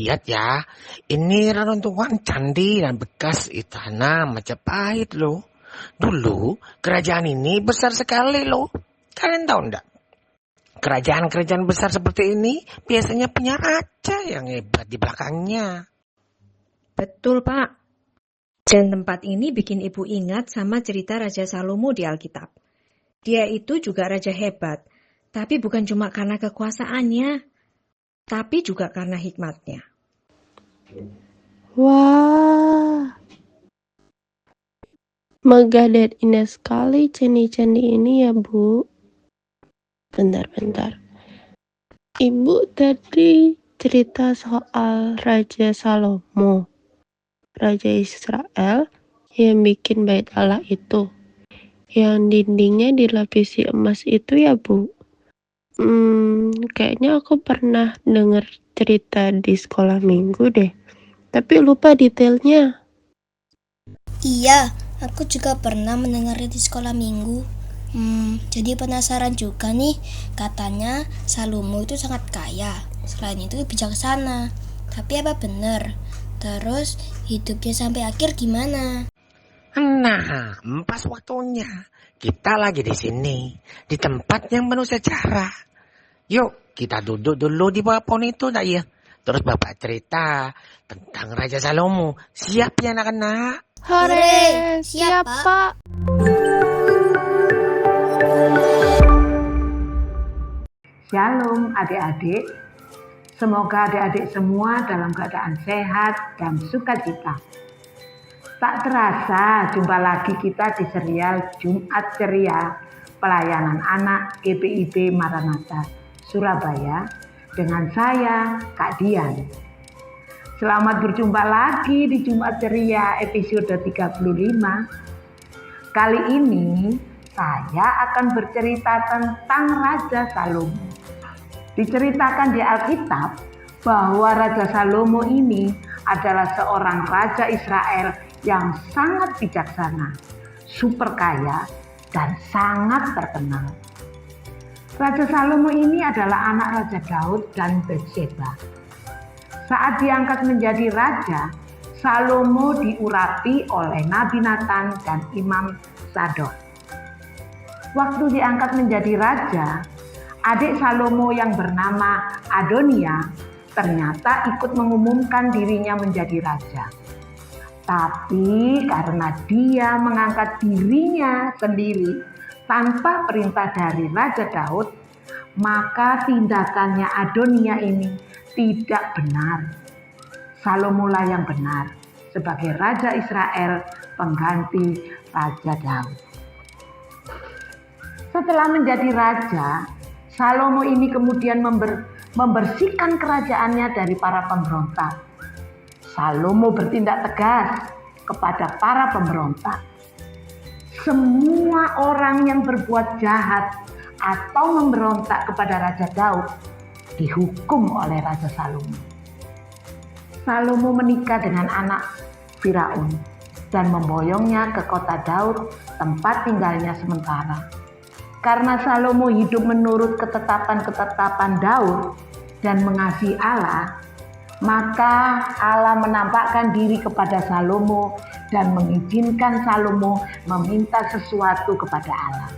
lihat ya, ini reruntuhan candi dan bekas istana Majapahit loh. Dulu kerajaan ini besar sekali loh. Kalian tahu enggak? Kerajaan-kerajaan besar seperti ini biasanya punya raja yang hebat di belakangnya. Betul, Pak. Dan tempat ini bikin Ibu ingat sama cerita Raja Salomo di Alkitab. Dia itu juga raja hebat, tapi bukan cuma karena kekuasaannya, tapi juga karena hikmatnya. Wah, megah dan indah sekali candi-candi ini ya, Bu. Bentar. Ibu tadi cerita soal Raja Salomo, Raja Israel yang bikin bait Allah itu. Yang dindingnya dilapisi emas itu ya, Bu. Kayaknya aku pernah dengar cerita di sekolah minggu deh. Tapi lupa detailnya. Iya, aku juga pernah mendengarnya di sekolah minggu. Jadi penasaran juga nih. Katanya Salomo itu sangat kaya. Selain itu bijaksana. Tapi apa benar? Terus hidupnya sampai akhir gimana? Nah, pas waktunya. Kita lagi di sini, di tempat yang penuh sejarah. Yuk, kita duduk dulu di bawah pohon itu, tak ya? Terus Bapak cerita tentang Raja Salomo. Siap ya anak-anak? Hore, siap Pak. Shalom adik-adik, semoga adik-adik semua dalam keadaan sehat dan sukacita. Tak terasa jumpa lagi kita di serial Jumat Ceria Pelayanan Anak GPIB Maranatha Surabaya dengan saya Kak Dian. Selamat berjumpa lagi di Jumat Ceria episode 35. Kali ini saya akan bercerita tentang Raja Salomo. Diceritakan di Alkitab bahwa Raja Salomo ini adalah seorang raja Israel yang sangat bijaksana, super kaya, dan sangat terkenal. Raja Salomo ini adalah anak Raja Daud dan Batseba. Saat diangkat menjadi raja, Salomo diurapi oleh Nabi Nathan dan Imam Sadok. Waktu diangkat menjadi raja, adik Salomo yang bernama Adonia ternyata ikut mengumumkan dirinya menjadi raja. Tapi karena dia mengangkat dirinya sendiri tanpa perintah dari Raja Daud, maka tindakannya Adonia ini tidak benar. Salomo lah yang benar sebagai Raja Israel pengganti Raja Daud. Setelah menjadi raja, Salomo ini kemudian membersihkan kerajaannya dari para pemberontak. Salomo bertindak tegas kepada para pemberontak. Semua orang yang berbuat jahat atau memberontak kepada Raja Daud dihukum oleh Raja Salomo. Salomo menikah dengan anak Firaun dan memboyongnya ke kota Daud, tempat tinggalnya sementara. Karena Salomo hidup menurut ketetapan-ketetapan Daud dan mengasihi Allah, maka Allah menampakkan diri kepada Salomo dan mengizinkan Salomo meminta sesuatu kepada Allah.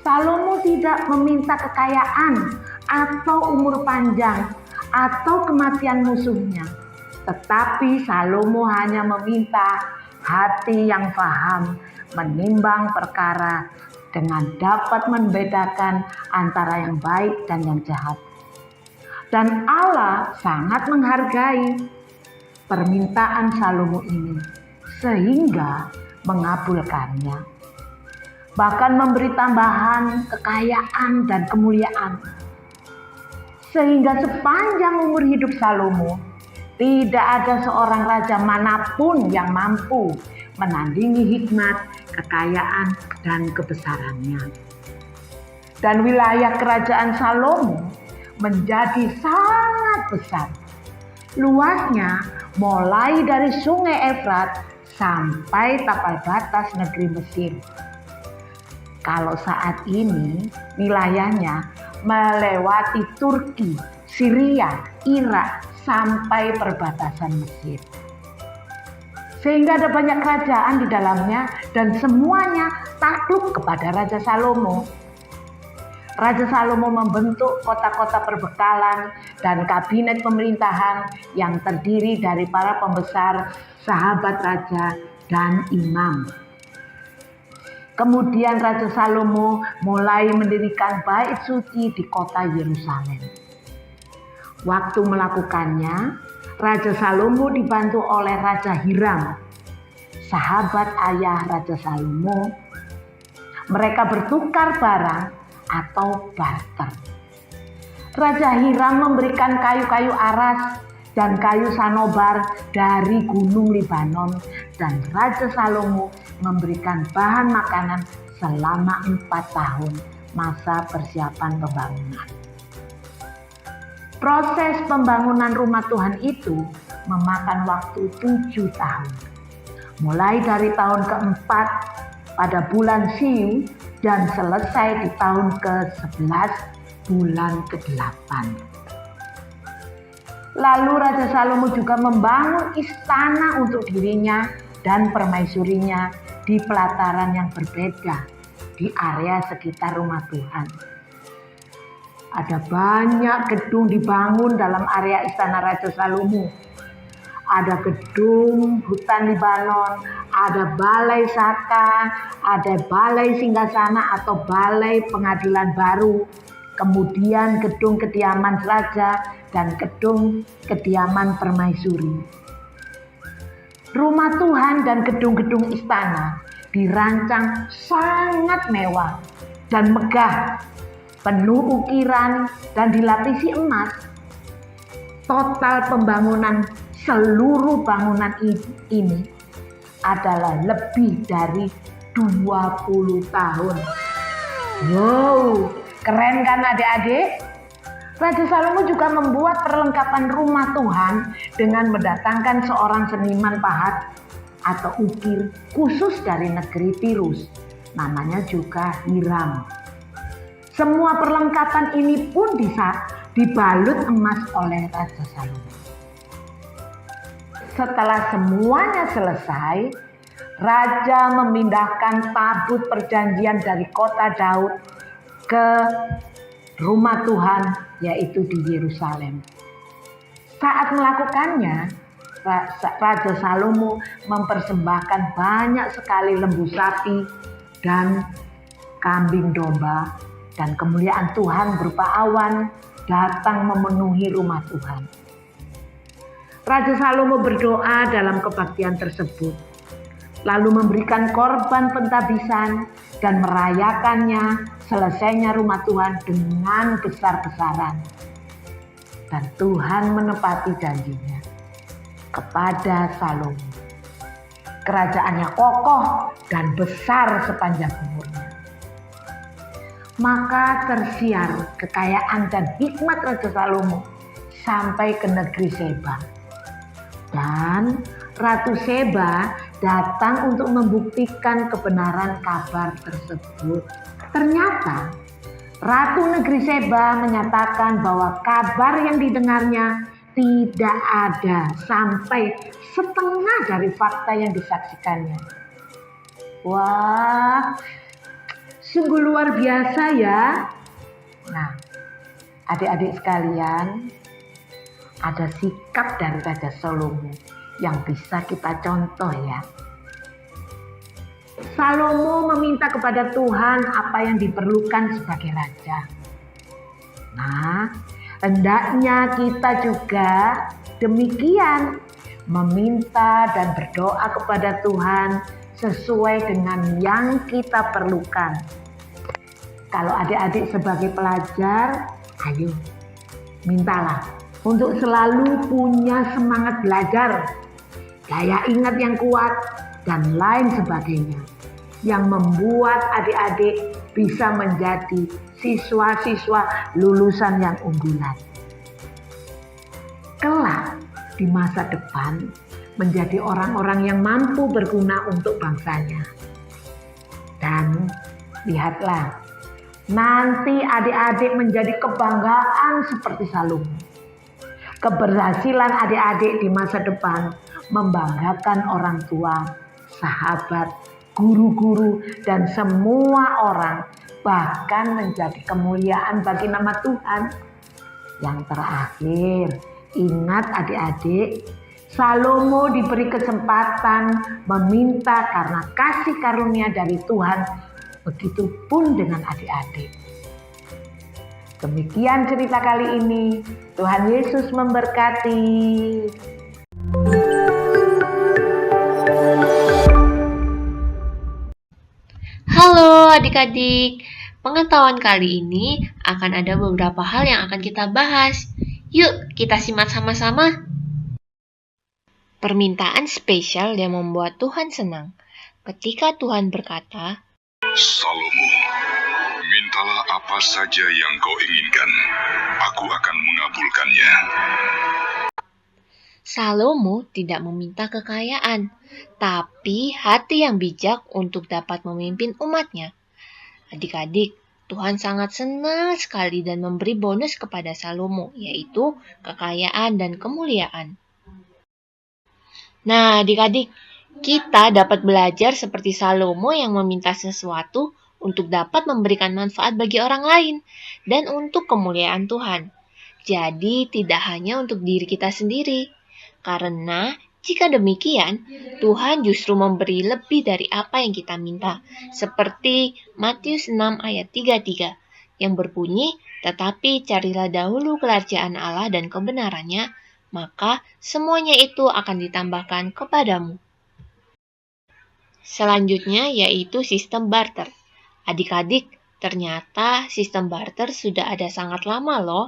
Salomo tidak meminta kekayaan atau umur panjang atau kematian musuhnya, tetapi Salomo hanya meminta hati yang paham menimbang perkara dengan dapat membedakan antara yang baik dan yang jahat. Dan Allah sangat menghargai permintaan Salomo ini sehingga mengabulkannya. Bahkan memberi tambahan kekayaan dan kemuliaan. Sehingga sepanjang umur hidup Salomo, tidak ada seorang raja manapun yang mampu menandingi hikmat, kekayaan, dan kebesarannya. Dan wilayah kerajaan Salomo menjadi sangat besar. Luasnya mulai dari sungai Efrat sampai tapal batas negeri Mesir. Kalau saat ini wilayahnya melewati Turki, Syria, Irak, sampai perbatasan Mesir. Sehingga ada banyak kerajaan di dalamnya dan semuanya takluk kepada Raja Salomo. Raja Salomo membentuk kota-kota perbekalan dan kabinet pemerintahan yang terdiri dari para pembesar, sahabat raja, dan imam. Kemudian Raja Salomo mulai mendirikan bait suci di kota Yerusalem. Waktu melakukannya, Raja Salomo dibantu oleh Raja Hiram, sahabat ayah Raja Salomo. Mereka bertukar barang atau barter. Raja Hiram memberikan kayu-kayu aras dan kayu sanobar dari gunung Libanon, dan Raja Salomo memberikan bahan makanan selama 4 tahun masa persiapan pembangunan. Proses pembangunan rumah Tuhan itu memakan waktu 7 tahun. Mulai dari tahun keempat pada bulan Siu dan selesai di tahun ke-11 bulan ke-8. Lalu Raja Salomo juga membangun istana untuk dirinya dan permaisurinya di pelataran yang berbeda di area sekitar rumah Tuhan. Ada banyak gedung dibangun dalam area istana Raja Salomo. Ada gedung hutan Libanon, ada balai Saka, ada balai singgasana atau balai pengadilan baru, kemudian gedung kediaman raja dan gedung kediaman permaisuri. Rumah Tuhan dan gedung-gedung istana dirancang sangat mewah dan megah, penuh ukiran dan dilapisi emas. Total pembangunan seluruh bangunan ini adalah lebih dari 20 tahun. Wow, keren kan adik-adik? Raja Salomo juga membuat perlengkapan rumah Tuhan dengan mendatangkan seorang seniman pahat atau ukir khusus dari negeri Tirus. Namanya juga Hiram. Semua perlengkapan ini pun dibalut emas oleh Raja Salomo. Setelah semuanya selesai, Raja memindahkan tabut perjanjian dari kota Daud ke rumah Tuhan, yaitu di Yerusalem. Saat melakukannya, Raja Salomo mempersembahkan banyak sekali lembu sapi dan kambing domba, dan kemuliaan Tuhan berupa awan datang memenuhi rumah Tuhan. Raja Salomo berdoa dalam kebaktian tersebut, lalu memberikan korban pentabisan dan merayakannya selesainya rumah Tuhan dengan besar-besaran. Dan Tuhan menepati janjinya kepada Salomo. Kerajaannya kokoh dan besar sepanjang umurnya. Maka tersiar kekayaan dan hikmat Raja Salomo sampai ke negeri Seba. Dan Ratu Seba datang untuk membuktikan kebenaran kabar tersebut. Ternyata Ratu negeri Seba menyatakan bahwa kabar yang didengarnya tidak ada sampai setengah dari fakta yang disaksikannya. Wah, sungguh luar biasa ya. Nah, adik-adik sekalian, ada sikap dari Raja Salomo yang bisa kita contoh ya. Salomo meminta kepada Tuhan apa yang diperlukan sebagai raja. Nah, hendaknya kita juga demikian, meminta dan berdoa kepada Tuhan sesuai dengan yang kita perlukan. Kalau adik-adik sebagai pelajar, ayo mintalah untuk selalu punya semangat belajar, daya ingat yang kuat, dan lain sebagainya, yang membuat adik-adik bisa menjadi siswa-siswa lulusan yang unggulan. Kelak di masa depan menjadi orang-orang yang mampu berguna untuk bangsanya. Dan lihatlah, nanti adik-adik menjadi kebanggaan seperti Salomo. Keberhasilan adik-adik di masa depan membanggakan orang tua, sahabat, guru-guru, dan semua orang, bahkan menjadi kemuliaan bagi nama Tuhan. Yang terakhir, ingat adik-adik, Salomo diberi kesempatan meminta karena kasih karunia dari Tuhan. Begitupun dengan adik-adik. Demikian cerita kali ini. Tuhan Yesus memberkati. Halo adik-adik, pengetahuan kali ini akan ada beberapa hal yang akan kita bahas. Yuk kita simak sama-sama. Permintaan spesial yang membuat Tuhan senang. Ketika Tuhan berkata, Salomo, mintalah apa saja yang kau inginkan, aku akan mengabulkannya. Salomo tidak meminta kekayaan, tapi hati yang bijak untuk dapat memimpin umatnya. Adik-adik, Tuhan sangat senang sekali dan memberi bonus kepada Salomo, yaitu kekayaan dan kemuliaan. Nah, adik-adik, kita dapat belajar seperti Salomo yang meminta sesuatu untuk dapat memberikan manfaat bagi orang lain dan untuk kemuliaan Tuhan. Jadi, tidak hanya untuk diri kita sendiri. Karena jika demikian, Tuhan justru memberi lebih dari apa yang kita minta. Seperti Matius 6 ayat 33 yang berbunyi, "Tetapi carilah dahulu kerajaan Allah dan kebenarannya, maka semuanya itu akan ditambahkan kepadamu." Selanjutnya yaitu sistem barter. Adik-adik, ternyata sistem barter sudah ada sangat lama loh.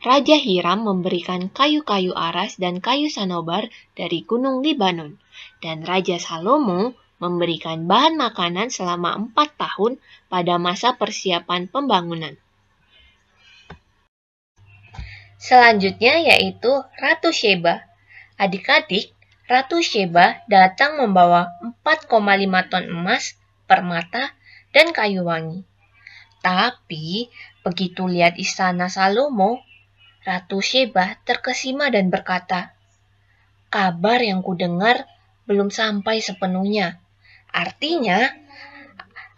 Raja Hiram memberikan kayu-kayu aras dan kayu sanobar dari Gunung Libanon, dan Raja Salomo memberikan bahan makanan selama 4 tahun pada masa persiapan pembangunan. Selanjutnya yaitu Ratu Sheba. Adik-adik, Ratu Sheba datang membawa 4,5 ton emas, permata, dan kayu wangi. Tapi, begitu lihat istana Salomo, Ratu Sheba terkesima dan berkata, "Kabar yang kudengar belum sampai sepenuhnya." Artinya,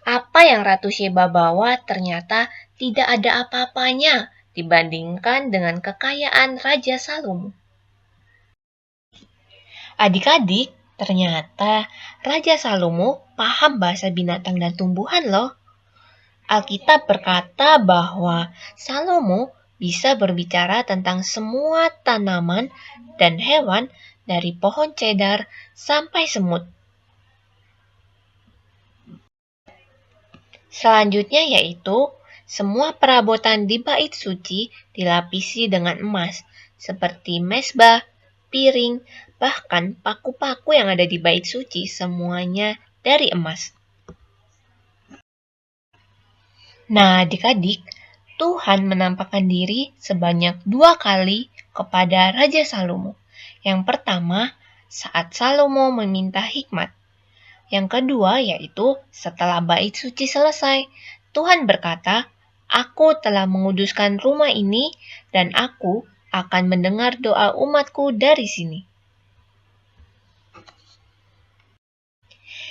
apa yang Ratu Sheba bawa ternyata tidak ada apa-apanya dibandingkan dengan kekayaan Raja Salomo. Adik-adik, ternyata Raja Salomo paham bahasa binatang dan tumbuhan loh. Alkitab berkata bahwa Salomo bisa berbicara tentang semua tanaman dan hewan dari pohon cedar sampai semut. Selanjutnya yaitu semua perabotan di bait suci dilapisi dengan emas, seperti mezbah, piring, bahkan paku-paku yang ada di bait suci semuanya dari emas. Nah, adik-adik, Tuhan menampakkan diri sebanyak 2 kali kepada Raja Salomo. Yang pertama, saat Salomo meminta hikmat. Yang kedua yaitu setelah bait suci selesai, Tuhan berkata, "Aku telah menguduskan rumah ini dan aku akan mendengar doa umatku dari sini."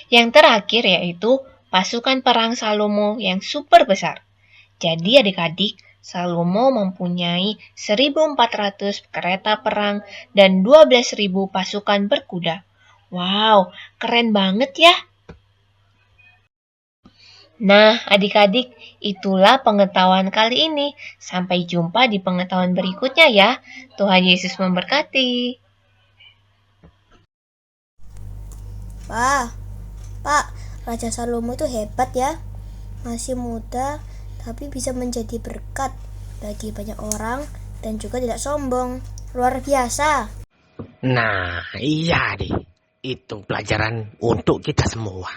Yang terakhir yaitu pasukan perang Salomo yang super besar. Jadi adik-adik, Salomo mempunyai 1.400 kereta perang dan 12.000 pasukan berkuda. Wow, keren banget ya! Nah, adik-adik, itulah pengetahuan kali ini. Sampai jumpa di pengetahuan berikutnya ya. Tuhan Yesus memberkati. Pak, Raja Salomo itu hebat ya. Masih muda, tapi bisa menjadi berkat bagi banyak orang dan juga tidak sombong. Luar biasa. Nah, iya deh. Itu pelajaran untuk kita semua.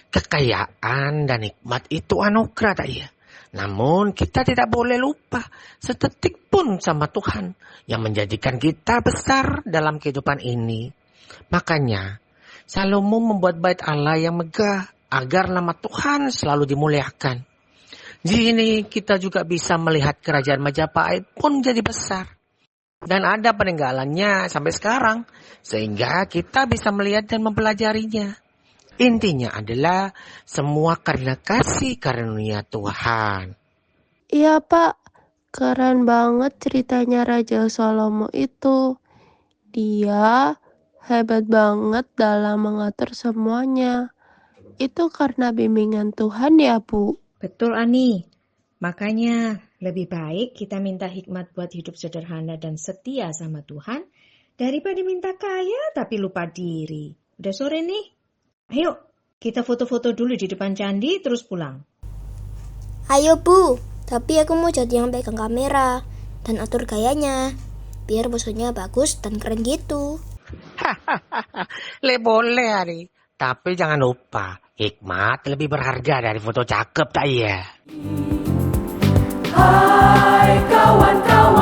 Kekayaan dan nikmat itu anugerah tak ya? Namun kita tidak boleh lupa sedetik pun sama Tuhan yang menjadikan kita besar dalam kehidupan ini. Makanya Salomo membuat bait Allah yang megah agar nama Tuhan selalu dimuliakan. Di sini kita juga bisa melihat kerajaan Majapahit pun jadi besar. Dan ada peninggalannya sampai sekarang. Sehingga kita bisa melihat dan mempelajarinya. Intinya adalah semua karena kasih karunia Tuhan. Iya Pak, keren banget ceritanya Raja Salomo itu. Dia hebat banget dalam mengatur semuanya. Itu karena bimbingan Tuhan ya Bu. Betul, Ani. Makanya lebih baik kita minta hikmat buat hidup sederhana dan setia sama Tuhan daripada minta kaya tapi lupa diri. Udah sore nih. Ayo, kita foto-foto dulu di depan candi terus pulang. Ayo Bu, tapi aku mau jadi yang pegang kamera dan atur gayanya. Biar fotonya bagus dan keren gitu. Boleh Ari. Tapi jangan lupa, hikmat lebih berharga dari foto cakep tak ya? Hai kawan-kawan.